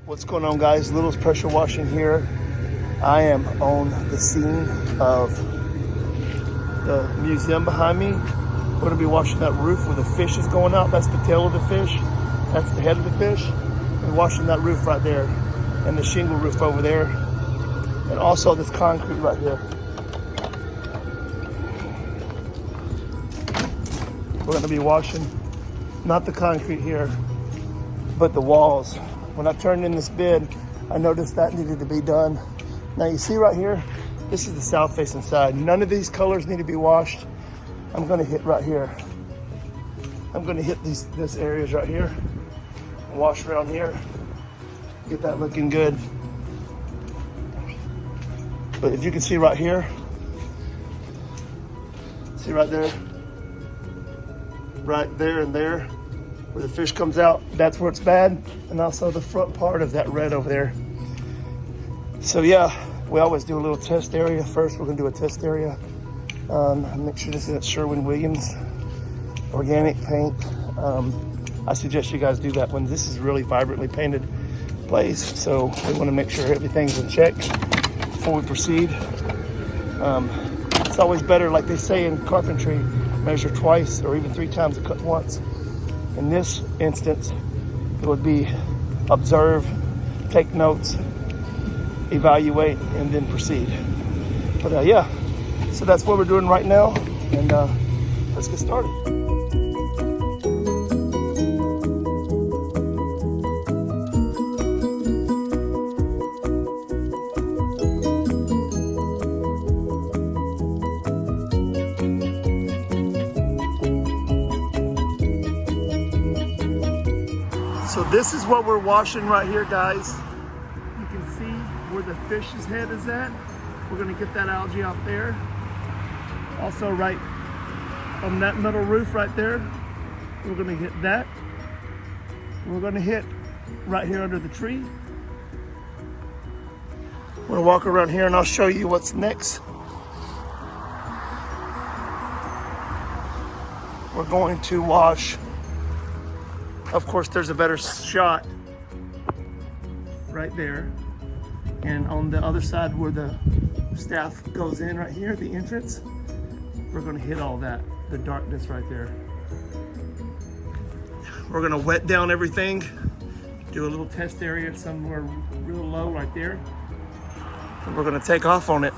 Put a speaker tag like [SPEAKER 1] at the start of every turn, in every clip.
[SPEAKER 1] What's going on, guys? Little's pressure washing here. I am on the scene of the museum behind me. We're going to be washing that roof where the fish is going out. That's the tail of the fish. That's the head of the fish. We're washing that roof right there, and the shingle roof over there, and also this concrete right here. We're going to be washing not the concrete here, but the walls. When I turned in this bid, I noticed that needed to be done. Now you see right here, this is the south facing side. None of these colors need to be washed. I'm gonna hit right here. I'm gonna hit this areas right here, and wash around here, get that looking good. But if you can see right here, see right there and there, where the fish comes out, that's where it's bad. And also the front part of that red over there. So yeah, we always do a little test area. First, we're gonna do a test area. Make sure this is at Sherwin-Williams organic paint. I suggest you guys do that when this is really vibrantly painted place. So we wanna make sure everything's in check before we proceed. It's always better, like they say in carpentry, measure twice or even 3 times and cut once. In this instance, it would be observe, take notes, evaluate, and then proceed. But yeah, so that's what we're doing right now, and let's get started. So this is what we're washing right here, guys. You can see where the fish's head is at. We're gonna get that algae out there. Also right on that metal roof right there, we're gonna hit that. We're gonna hit right here under the tree. We're gonna walk around here and I'll show you what's next. We're going to wash. Of course, there's a better shot right there. And on the other side where the staff goes in right here, the entrance, we're gonna hit all that, the darkness right there. We're gonna wet down everything, do a little test area somewhere real low right there. And we're gonna take off on it.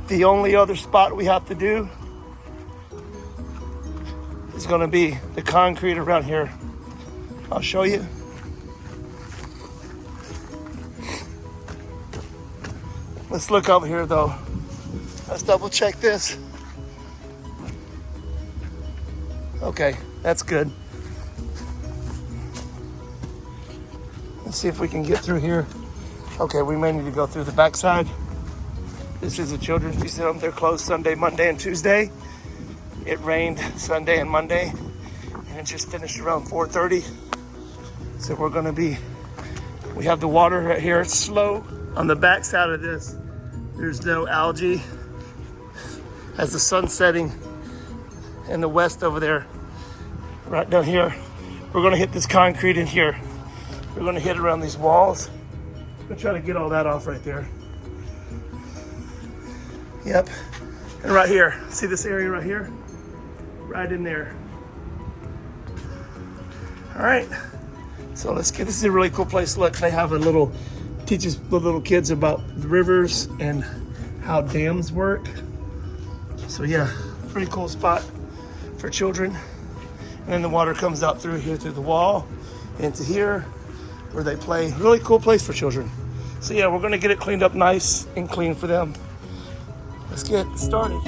[SPEAKER 1] The only other spot we have to do is gonna be the concrete around here. I'll show you. Let's look over here though. Let's double check this. Okay, that's good. Let's see if we can get through here. Okay, we may need to go through the backside. This is a children's museum. They're closed Sunday, Monday, and Tuesday. It rained Sunday and Monday, and it just finished around 4:30. So we have the water right here. It's slow. On the back side of this, there's no algae. As the sun's setting in the west over there, right down here, we're gonna hit this concrete in here. We're gonna hit around these walls. I'm gonna try to get all that off right there. Yep, and right here, see this area right here? Right in there. All right, so let's get, this is a really cool place. Look, they have teaches the little kids about the rivers and how dams work. So yeah, pretty cool spot for children. And then the water comes out through here, through the wall, into here, where they play. Really cool place for children. So yeah, we're gonna get it cleaned up nice and clean for them. Let's get started.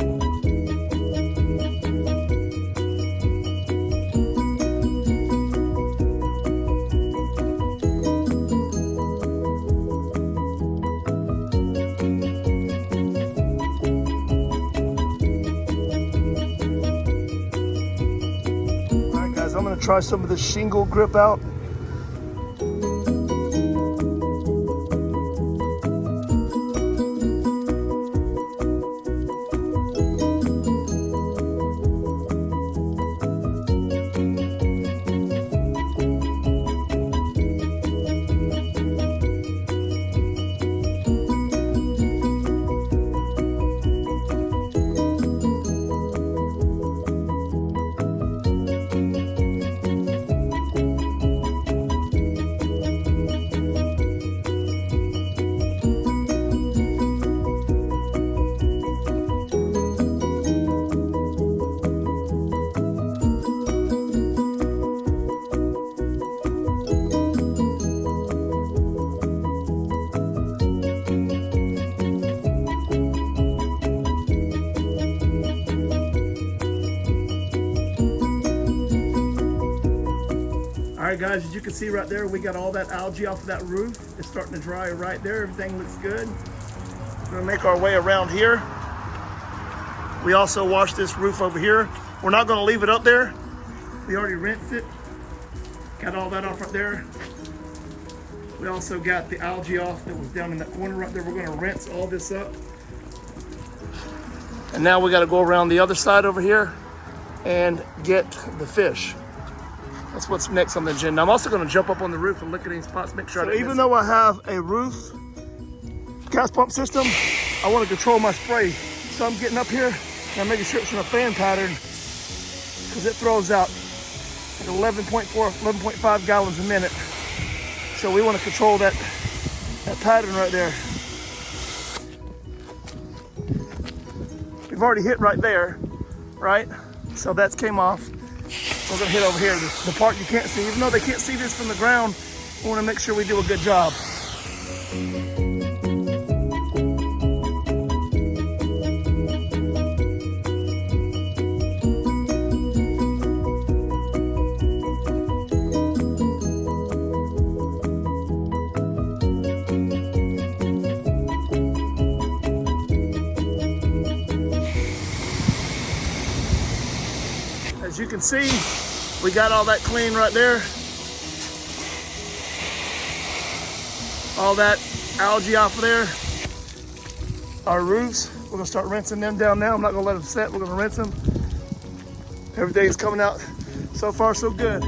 [SPEAKER 1] I'm gonna try some of the shingle grip out. guys, as you can see right there, we got all that algae off of that roof. It's starting to dry right there. Everything looks good. We're gonna make our way around here. We also washed this roof over here. We're not gonna leave it up there. We already rinsed it. Got all that off right there. We also got the algae off that was down in that corner right there. We're gonna rinse all this up. And now we gotta go around the other side over here and get the fish. That's what's next on the agenda. I'm also gonna jump up on the roof and look at any spots, make sure. So even though I have a roof gas pump system, I wanna control my spray. So I'm getting up here and I'm making sure it's in a fan pattern because it throws out like 11.5 gallons a minute. So we wanna control that pattern right there. We've already hit right there, right? So that's came off. We're gonna hit over here, the part you can't see. Even though they can't see this from the ground, we wanna make sure we do a good job. As you can see, we got all that clean right there. All that algae off of there. Our roofs, we're gonna start rinsing them down now. I'm not gonna let them set, we're gonna rinse them. Everything's coming out so far so good.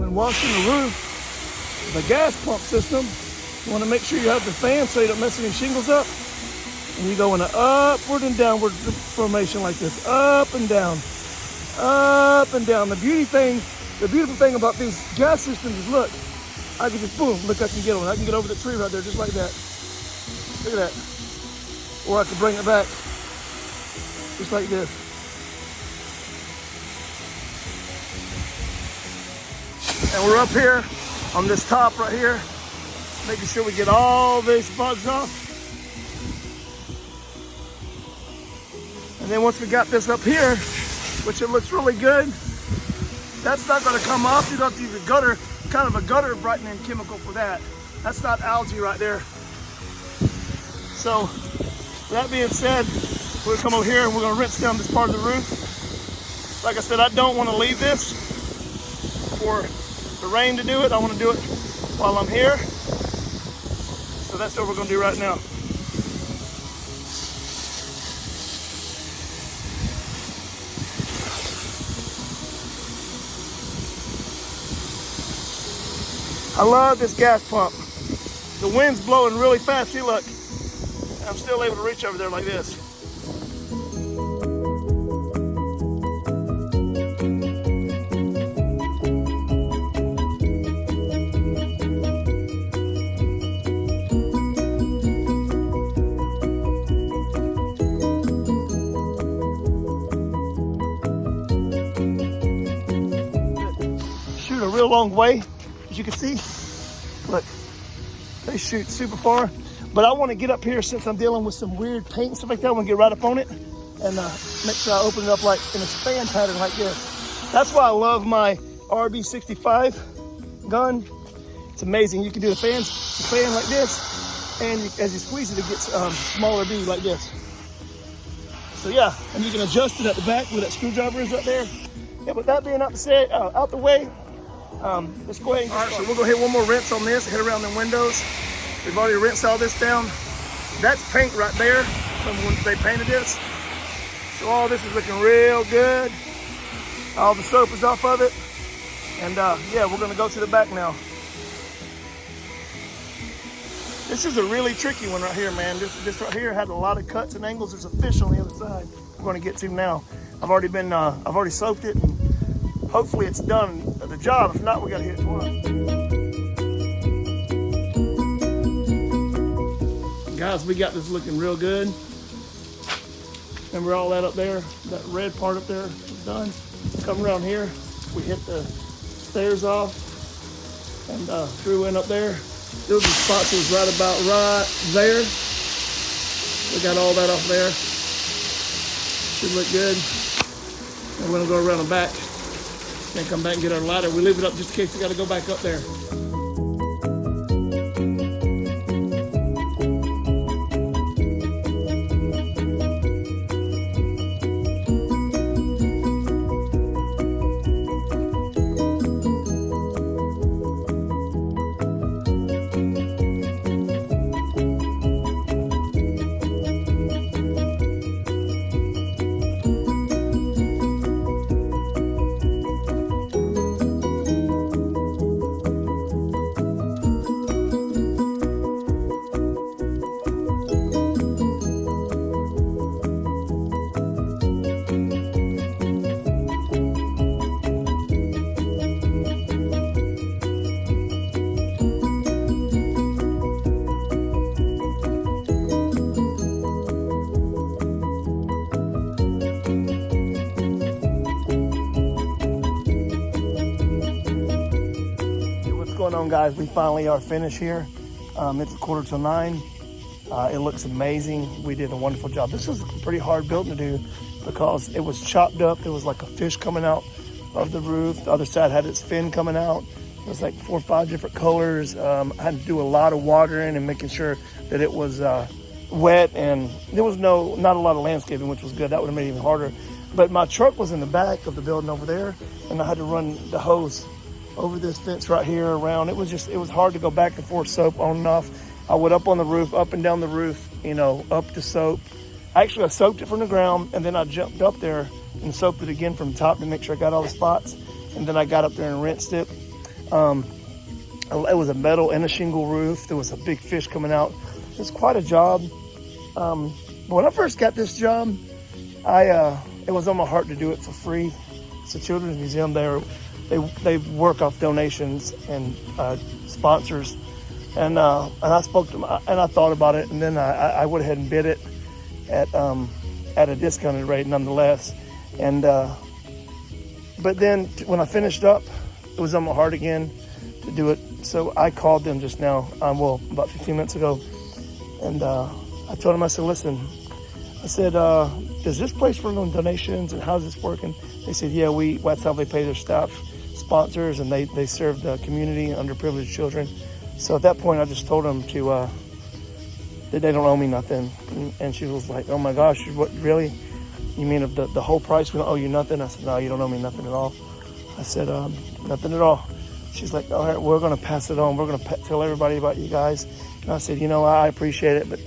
[SPEAKER 1] Washing the roof, the gas pump system, you want to make sure you have the fan so you don't mess any shingles up. And you go in an upward and downward formation like this, up and down, up and down. The beautiful thing about these gas systems is, look, I can just boom, look, I can get one. I can get over the tree right there just like that. Look at that. Or I can bring it back just like this. And we're up here on this top right here, making sure we get all these bugs off. And then once we got this up here, which it looks really good, that's not gonna come off. You don't have to use a gutter, kind of a gutter brightening chemical for that. That's not algae right there. So, with that being said, we're gonna come over here and we're gonna rinse down this part of the roof. Like I said, I don't wanna leave this for the rain to do it. I want to do it while I'm here. So that's what we're going to do right now. I love this gas pump. The wind's blowing really fast. See, look. I'm still able to reach over there like this. A real long way, as you can see. Look, they shoot super far. But I want to get up here since I'm dealing with some weird paint and stuff like that. I want to get right up on it and make sure I open it up like in a fan pattern like this. That's why I love my RB65 gun. It's amazing. You can do the fan like this, and as you squeeze it, it gets smaller bead like this. So yeah, and you can adjust it at the back where that screwdriver is right there. Yeah, but that being out the way, let's go ahead and all right, so we'll go hit one more rinse on this, hit around the windows, We've already rinsed all this down. That's paint right there from when they painted this. So all this is looking real good. All the soap is off of it. And yeah, we're gonna go to the back now. This is a really tricky one right here, man. This right here had a lot of cuts and angles. There's a fish on the other side we're gonna get to now. I've already soaked it, and hopefully it's done the job. If not, we gotta hit it twice. Guys, we got this looking real good. Remember all that up there? That red part up there is done. Come around here, we hit the stairs off and threw in up there. Those are the spots that was right there. We got all that off there. Should look good. And we're gonna go around the back. Then come back and get our ladder. We leave it up just in case we gotta go back up there. What's going on, guys? We finally are finished here. It's 8:45. It looks amazing. We did a wonderful job. This was a pretty hard building to do because it was chopped up. There was like a fish coming out of the roof. The other side had its fin coming out. It was like 4 or 5 different colors. I had to do a lot of watering and making sure that it was wet, and there was not a lot of landscaping, which was good. That would have made it even harder. But my truck was in the back of the building over there, and I had to run the hose over this fence right here around. It was hard to go back and forth, soap on and off. I went up on the roof, up and down the roof, up to soap. Actually, I soaked it from the ground, and then I jumped up there and soaked it again from the top to make sure I got all the spots. And then I got up there and rinsed it. It was a metal and a shingle roof. There was a big fish coming out. It was quite a job. When I first got this job, it was on my heart to do it for free. It's a children's museum. They work off donations and sponsors, and I spoke to them, and I thought about it, and then I went ahead and bid it at a discounted rate nonetheless. And but then when I finished up, it was on my heart again to do it. So I called them just now, about 15 minutes ago, and I told them, I said, listen, I said, does this place run on donations, and how's this working? They said, yeah, that's how they pay their staff, sponsors, and they serve the community, underprivileged children. So at that point, I just told them that they don't owe me nothing. And she was like, oh my gosh, what, really? You mean of the whole price, we don't owe you nothing? I said, no, you don't owe me nothing at all. I said, nothing at all. She's like, all right, we're gonna pass it on. We're gonna tell everybody about you guys. And I said, I appreciate it, but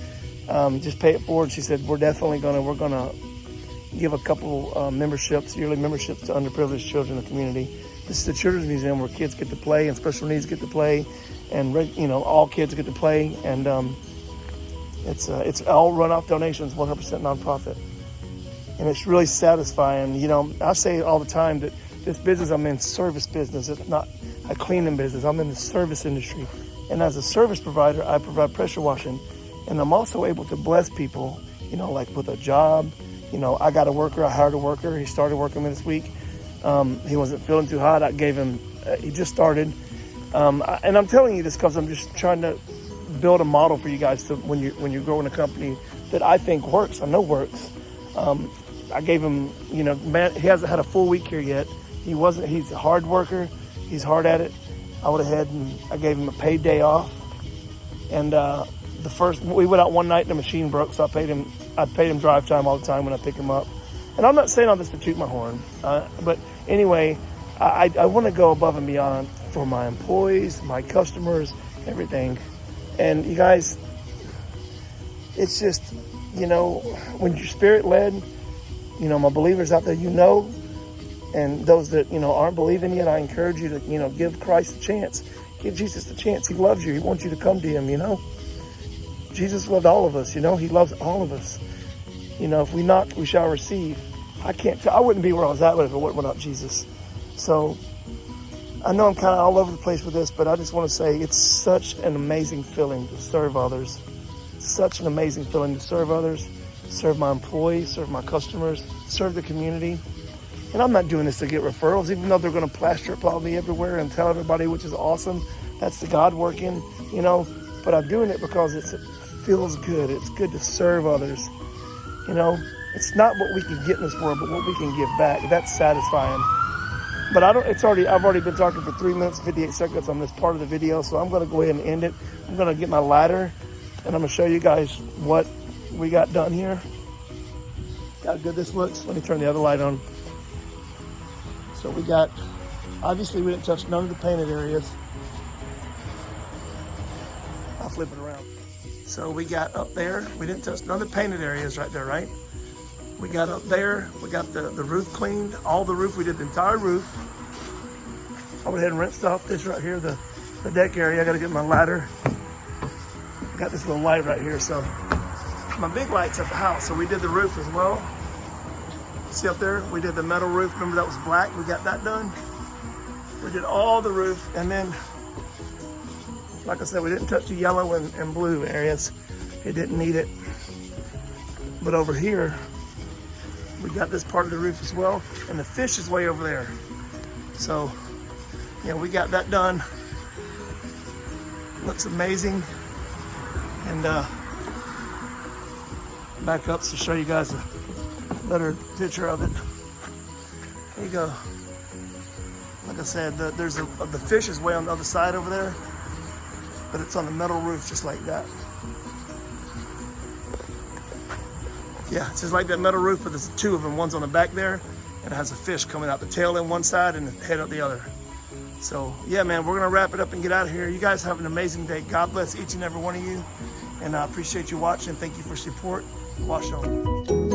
[SPEAKER 1] just pay it forward. She said, we're gonna give a couple yearly memberships to underprivileged children in the community. This is the Children's Museum where kids get to play and special needs get to play, and all kids get to play, and it's all run off donations, 100% nonprofit, and it's really satisfying. I say all the time that this business I'm in, service business, it's not a cleaning business. I'm in the service industry, and as a service provider, I provide pressure washing, and I'm also able to bless people, like with a job. I got a worker, I hired a worker. He started working with me this week. He wasn't feeling too hot. I gave him, he just started. And I'm telling you this because I'm just trying to build a model for you guys to when you're growing a company that I think works, I know works. I gave him, man, he hasn't had a full week here yet. He's a hard worker. He's hard at it. I went ahead and I gave him a paid day off. And we went out one night and the machine broke, so I paid him drive time all the time when I pick him up. And I'm not saying all this to toot my horn, but anyway, I want to go above and beyond for my employees, my customers, everything. And you guys, it's just, you know, when you're spirit led, you know, my believers out there, you know, and those that, you know, aren't believing yet, I encourage you to, you know, give Christ a chance. Give Jesus a chance. He loves you. He wants you to come to him, you know. Jesus loved all of us, you know. He loves all of us. You know, if we knock, we shall receive. I wouldn't be where I was at if it wasn't without Jesus. So I know I'm kind of all over the place with this, but I just want to say it's such an amazing feeling to serve others. Such an amazing feeling to serve others, serve my employees, serve my customers, serve the community. And I'm not doing this to get referrals, even though they're going to plaster apply me everywhere and tell everybody, which is awesome. That's the God working, you know. But I'm doing it because it feels good. It's good to serve others. You know, it's not what we can get in this world, but what we can give back. That's satisfying. But I've already been talking for 3 minutes, 58 seconds on this part of the video. So I'm going to go ahead and end it. I'm going to get my ladder and I'm going to show you guys what we got done here. How good this looks. Let me turn the other light on. So we got, obviously we didn't touch none of the painted areas. I'll flip it around. So we got up there, we didn't touch none of the painted areas right there, right? We got up there, we got the roof cleaned, all the roof, we did the entire roof. I went ahead and rinsed off this right here, the deck area. I gotta get my ladder. Got this little light right here, so my big light's at the house, so we did the roof as well. See up there, we did the metal roof. Remember that was black, we got that done. We did all the roof, and then, like I said, we didn't touch the yellow and blue areas. It didn't need it. But over here, we got this part of the roof as well, and the fish is way over there. So, yeah, we got that done. Looks amazing. And back up to show you guys a better picture of it. There you go. Like I said, the fish is way on the other side over there, but it's on the metal roof just like that. Yeah, it's just like that metal roof, but there's two of them. One's on the back there, and it has a fish coming out the tail in one side and the head out the other. So, yeah, man, we're going to wrap it up and get out of here. You guys have an amazing day. God bless each and every one of you. And I appreciate you watching. Thank you for support. Wash on.